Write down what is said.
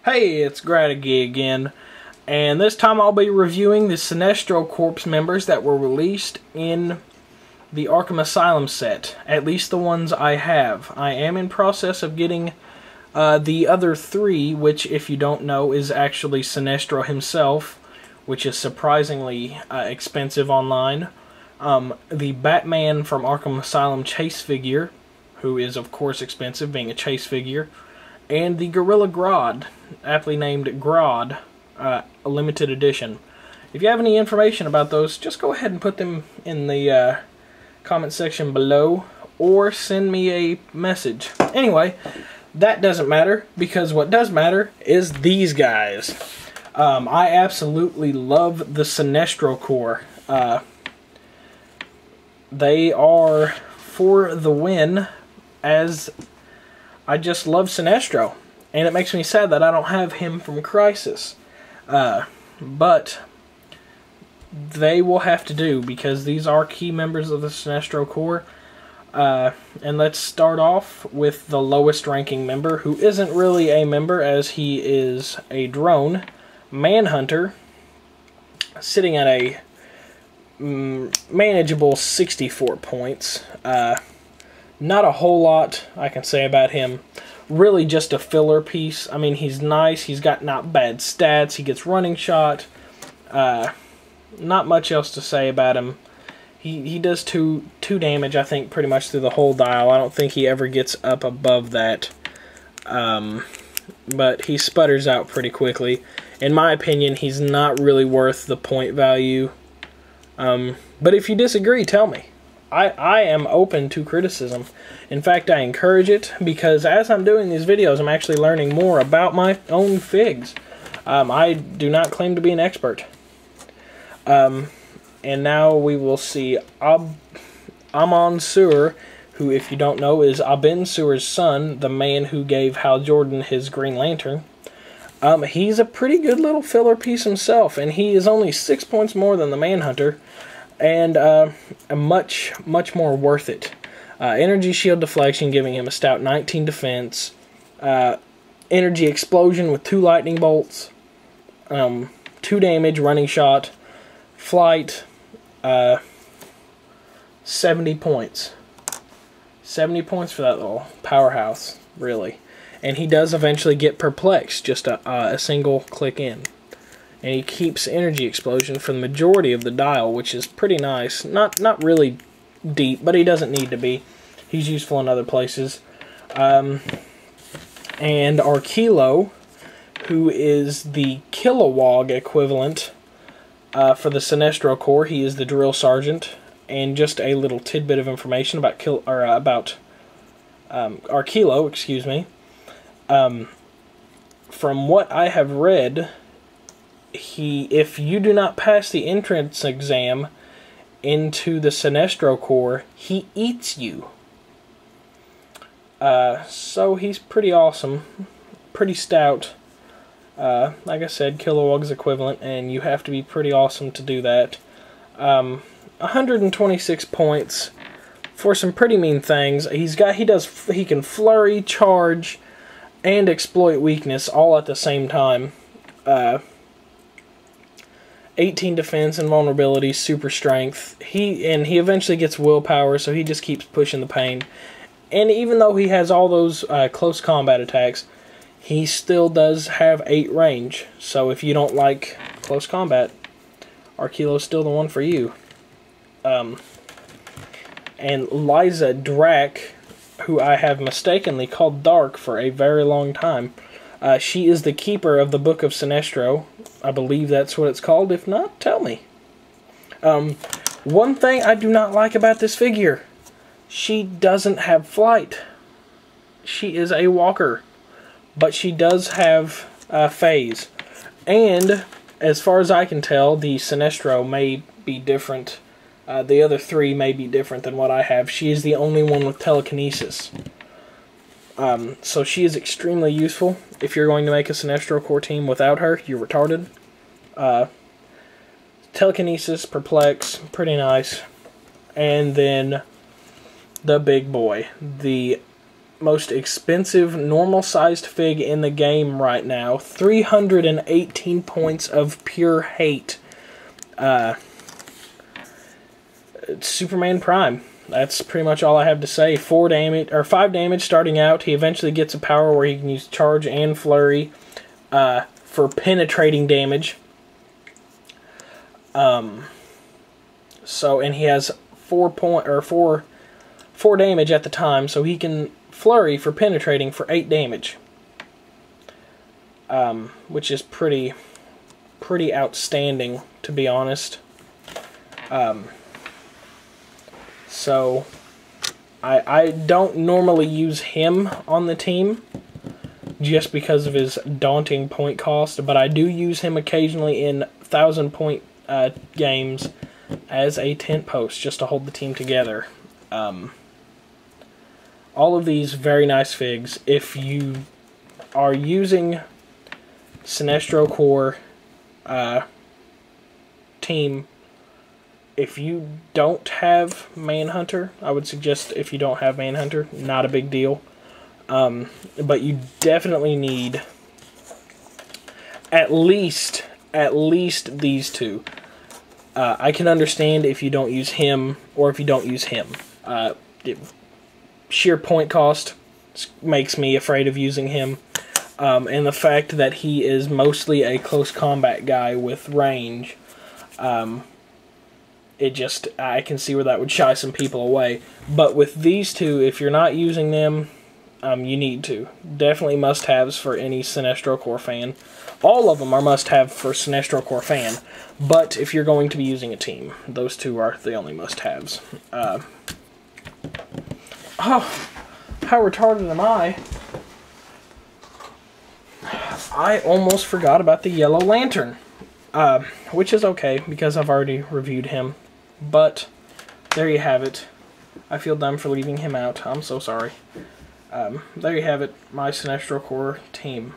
Hey, it's Grodd again, and this time I'll be reviewing the Sinestro Corps members that were released in the Arkham Asylum set, at least the ones I have. I am in process of getting the other three, which, if you don't know, is actually Sinestro himself, which is surprisingly expensive online. The Batman from Arkham Asylum chase figure, who is of course expensive, being a chase figure, and the Gorilla Grodd, aptly named Grodd, a limited edition. If you have any information about those, just go ahead and put them in the comment section below, or send me a message. Anyway, that doesn't matter, because what does matter is these guys. I absolutely love the Sinestro Corps. They are for the win, as I just love Sinestro, and it makes me sad that I don't have him from Crisis. But they will have to do, because these are key members of the Sinestro Corps. And let's start off with the lowest ranking member, who isn't really a member as he is a drone, Manhunter, sitting at a manageable 64 points. Not a whole lot I can say about him. Really just a filler piece. I mean, he's nice. He's got not bad stats. He gets running shot. Not much else to say about him. He does two damage, I think, pretty much through the whole dial. I don't think he ever gets up above that. But he sputters out pretty quickly. In my opinion, he's not really worth the point value. But if you disagree, tell me. I am open to criticism. In fact, I encourage it, because as I'm doing these videos, I'm actually learning more about my own figs. I do not claim to be an expert. And now we will see Amon Sur, who, if you don't know, is Abin Sur's son, the man who gave Hal Jordan his Green Lantern. He's a pretty good little filler piece himself, and he is only 6 points more than the Manhunter, and much more worth it. Energy Shield Deflection, giving him a stout 19 defense. Energy Explosion with 2 lightning bolts. 2 damage, running shot. Flight, 70 points. 70 points for that little powerhouse, really. And he does eventually get perplexed, just a single click in. And he keeps Energy Explosion for the majority of the dial, which is pretty nice. Not really deep, but he doesn't need to be. He's useful in other places. And our Kilo, who is the Kilowog equivalent for the Sinestro Corps. He is the Drill Sergeant. And just a little tidbit of information about our Kilo, excuse me. From what I have read, if you do not pass the entrance exam into the Sinestro Corps, he eats you. So he's pretty awesome, pretty stout. Like I said, Kilowog's equivalent, and you have to be pretty awesome to do that. 126 points for some pretty mean things. He can flurry, charge, and exploit weakness all at the same time. 18 defense and vulnerability, super strength. He eventually gets willpower, so he just keeps pushing the pain. And even though he has all those close combat attacks, he still does have 8 range. So if you don't like close combat, Arkilo's still the one for you. And Liza Drac, who I have mistakenly called Dark for a very long time. She is the keeper of the Book of Sinestro. I believe that's what it's called. If not, tell me. One thing I do not like about this figure, she doesn't have flight. She is a walker, but she does have phase. And as far as I can tell, the Sinestro may be different. The other 3 may be different than what I have. She is the only one with telekinesis. So she is extremely useful. If you're going to make a Sinestro Corps team without her, you're retarded. Telekinesis, Perplex, pretty nice. And then the big boy, the most expensive normal-sized fig in the game right now. 318 points of pure hate. Superman Prime. That's pretty much all I have to say. 5 damage starting out. He eventually gets a power where he can use Charge and Flurry for penetrating damage. And he has 4 damage at the time, so he can Flurry for penetrating for 8 damage. Which is pretty outstanding, to be honest. So, I don't normally use him on the team, just because of his daunting point cost, but I do use him occasionally in 1,000-point games as a tent post, just to hold the team together. All of these very nice figs. If you are using Sinestro Core team, if you don't have Manhunter, I would suggest if you don't have Manhunter, not a big deal. But you definitely need at least these two. I can understand if you don't use him or if you don't use him. Sheer point cost makes me afraid of using him. And the fact that he is mostly a close combat guy with range, I can see where that would shy some people away. But with these two, if you're not using them, you need to. Definitely must-haves for any Sinestro Core fan. All of them are must-have for Sinestro Core fan, but if you're going to be using a team, those two are the only must-haves. Oh, how retarded am I? I almost forgot about the Yellow Lantern, which is okay, because I've already reviewed him. But, there you have it. I feel dumb for leaving him out. I'm so sorry. There you have it, my Sinestro Core team.